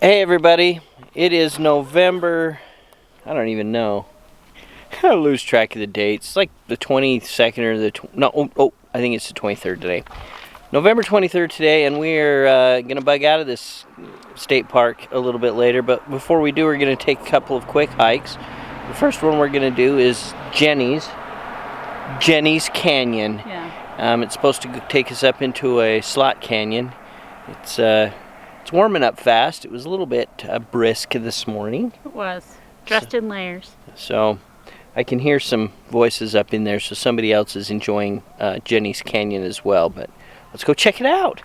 Hey everybody, it is November, I don't even know. I kind of lose track of the dates. It's like the 22nd or the, I think it's the 23rd today. November 23rd today, and we're going to bug out of this state park a little bit later. But before we do, we're going to take a couple of quick hikes. The first one we're going to do is Jennies Canyon. Yeah. It's supposed to take us up into a slot canyon. It's warming up fast. It was a little bit brisk this morning. It was. Dressed in layers. So I can hear some voices up in there, so somebody else is enjoying Jennies Canyon as well. But let's go check it out.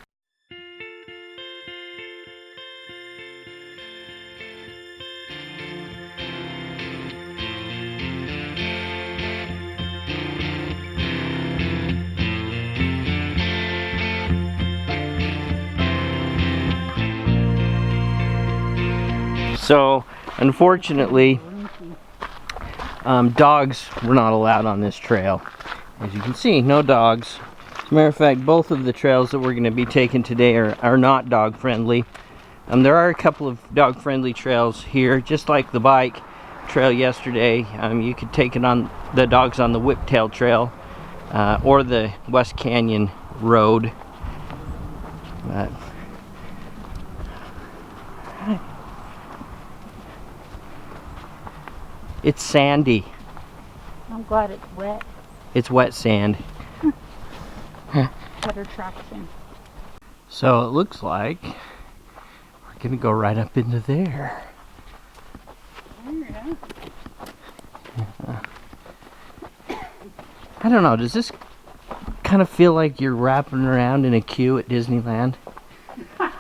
So, unfortunately, dogs were not allowed on this trail. As you can see, no dogs. As a matter of fact, both of the trails that we're going to be taking today are not dog friendly. There are a couple of dog friendly trails here, just like the bike trail yesterday. You could take it on the dogs on the Whiptail Trail or the West Canyon Road. But it's sandy. I'm glad it's wet. It's wet sand. Better traction. So it looks like we're gonna go right up into there. I don't know, does this kind of feel like you're wrapping around in a queue at Disneyland? Yeah.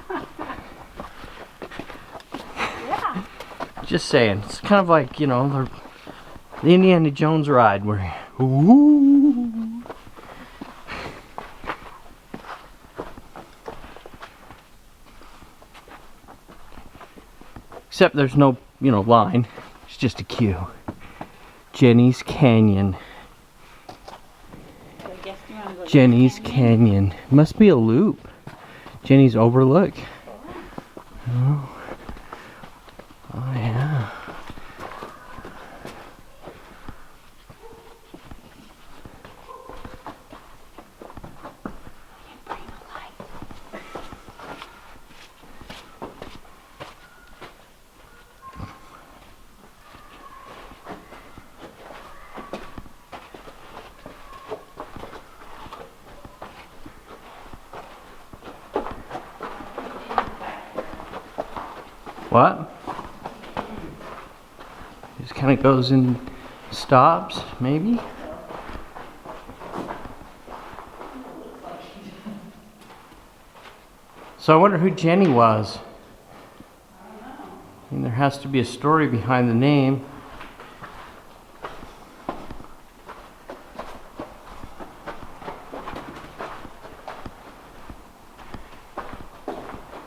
Just saying, it's kind of like, you know, the Indiana Jones ride where, ooh. Except there's no, line. It's just a queue. Jennies Canyon. So I guess you want to go to Jennies Canyon. Must be a loop. Jennies Overlook. Oh. Oh yeah. What? Just kind of goes in stops, maybe? So I wonder who Jenny was. I mean, there has to be a story behind the name.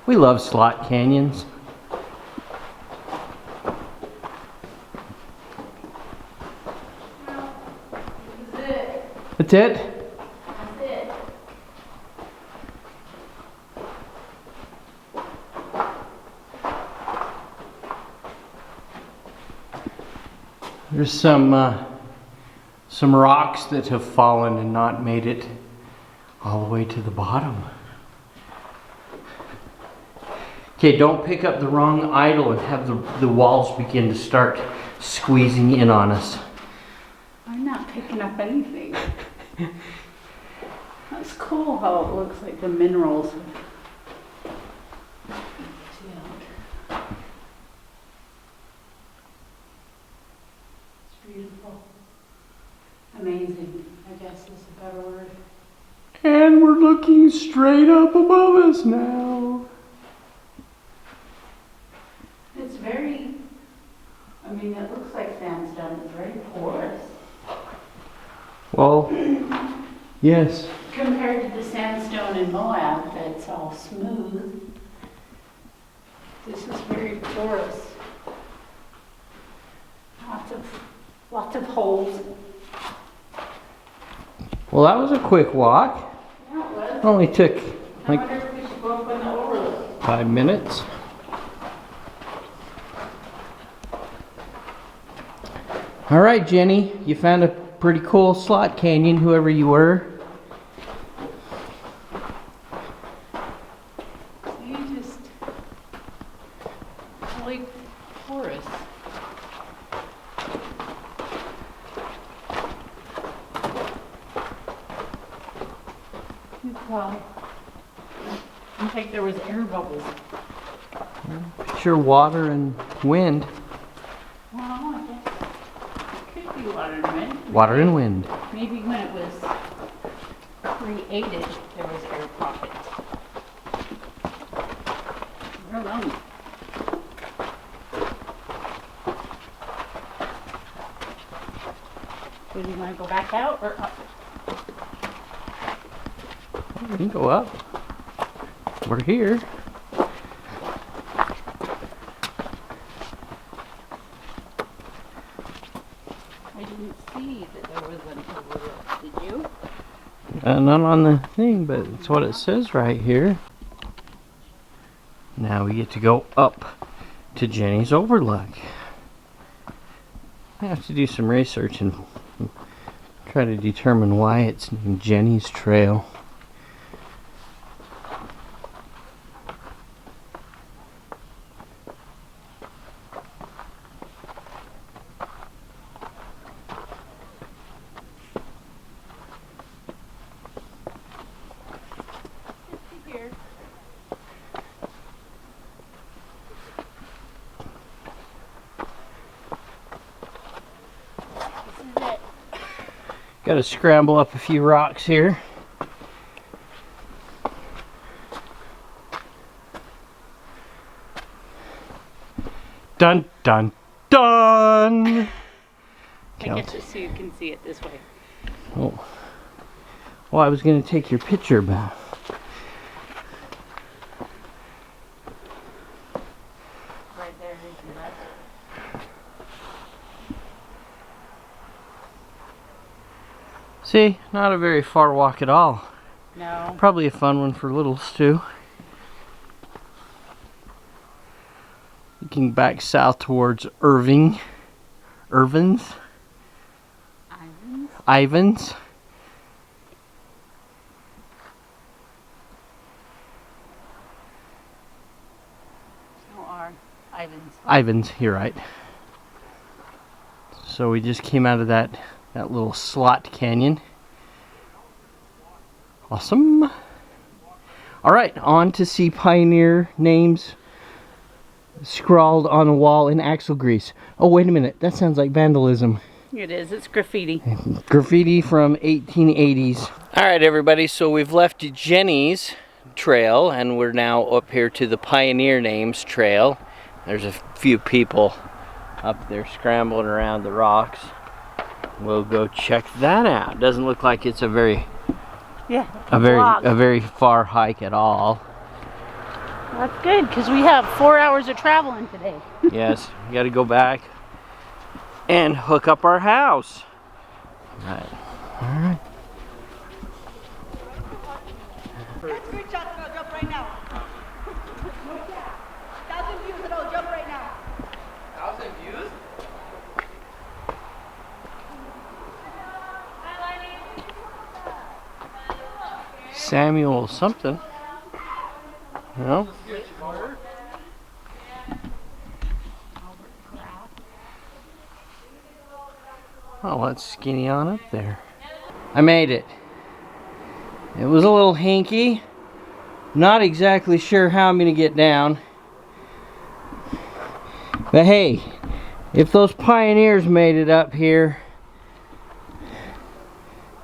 We love slot canyons. That's it? That's it. There's some rocks that have fallen and not made it all the way to the bottom. Okay, don't pick up the wrong idol and have the walls begin to start squeezing in on us. I'm not picking up anything. That's cool how it looks like the minerals. It's beautiful. Amazing, I guess is a better word. And we're looking straight up above us now. It's very, it looks like sandstone. It's very porous. Well, yes. Compared to the sandstone in Moab that's all smooth, this is very porous. Lots of holes. Well, that was a quick walk. Yeah, it was. Only took I wonder if we should go up on the overlook. 5 minutes. All right, Jenny, you found a pretty cool slot canyon, whoever you were. You just like forests. Well, I think there was air bubbles. Sure, water and wind. Well, I guess it could be water and wind. Water and wind. Maybe when it was created, there was air pockets. We're alone. So do you want to go back out or up? You can go up. We're here. I didn't see that there was an overlook. Did you? Not on the thing, but it's what it says right here. Now we get to go up to Jenny's Overlook. I have to do some research and try to determine why it's named Jenny's Trail. Here. This is it. Got to scramble up a few rocks here. Dun dun dun! I guess it so you can see it this way. Oh. Well, I was going to take your picture, but Right there is your left. see, not a very far walk at all. No. Probably a fun one for littles too. Looking back south towards Irvins. Ivans. Ivans, you're right. So we just came out of that little slot canyon. Awesome. Alright, on to see pioneer names scrawled on a wall in axle grease. Oh, wait a minute. That sounds like vandalism. It is. It's graffiti. Graffiti from 1880s. Alright, everybody. So we've left Jenny's Trail and we're now up here to the Pioneer Names Trail. There's a few people up there scrambling around the rocks. We'll go check that out. Doesn't look like it's a very very far hike at all. That's good because we have 4 hours of traveling today. Yes, we got to go back and hook up our house. All right. Screenshot and I'll jump right now. 1,000 views and I'll jump right now. 1,000 views? Samuel something. No? Oh, let's skinny on up there. I made it. It was a little hinky. Not exactly sure how I'm going to get down. But hey, if those pioneers made it up here,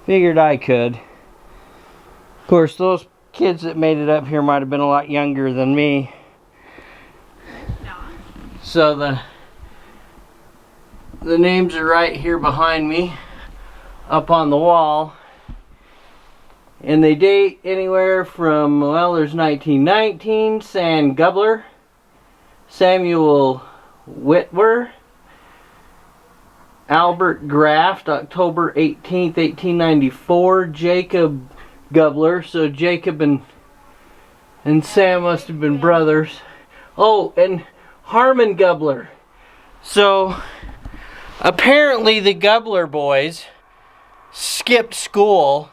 figured I could. Of course, those kids that made it up here might have been a lot younger than me. So the names are right here behind me, up on the wall. And they date anywhere from, well, there's 1919, San Gubler, Samuel Whitwer, Albert Graft, October 18th, 1894, Jacob Gubler. So Jacob and Sam must have been brothers. Oh, and Harmon Gubler. So Apparently the Gobbler boys skipped school,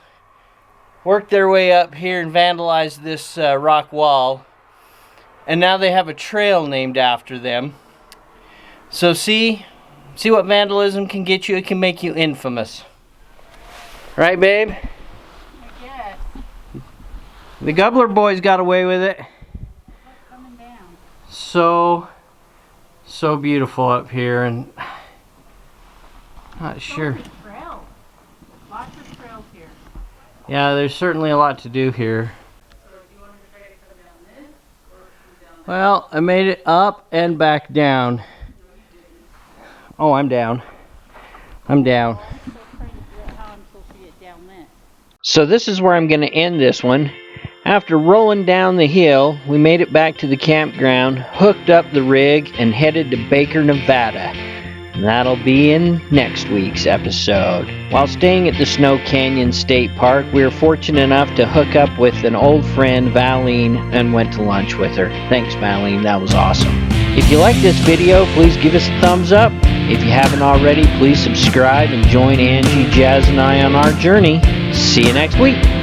worked their way up here and vandalized this rock wall, and now they have a trail named after them. So see what vandalism can get you? It can make you infamous. Right, babe? I guess. The Gobbler boys got away with it. Coming down. So beautiful up here, and not sure. Trails. Lots of trails here. Yeah, there's certainly a lot to do here. So do you want to try to come down this or come down that? Well, I made it up and back down. Oh, I'm down. I'm down. I'm still trying to figure out how I'm supposed to get down this. So this is where I'm going to end this one. After rolling down the hill, we made it back to the campground, hooked up the rig, and headed to Baker, Nevada. And that'll be in next week's episode. While staying at the Snow Canyon State Park, we were fortunate enough to hook up with an old friend, Valine, and went to lunch with her. Thanks, Valine. That was awesome. If you like this video, please give us a thumbs up. If you haven't already, please subscribe and join Angie, Jazz, and I on our journey. See you next week.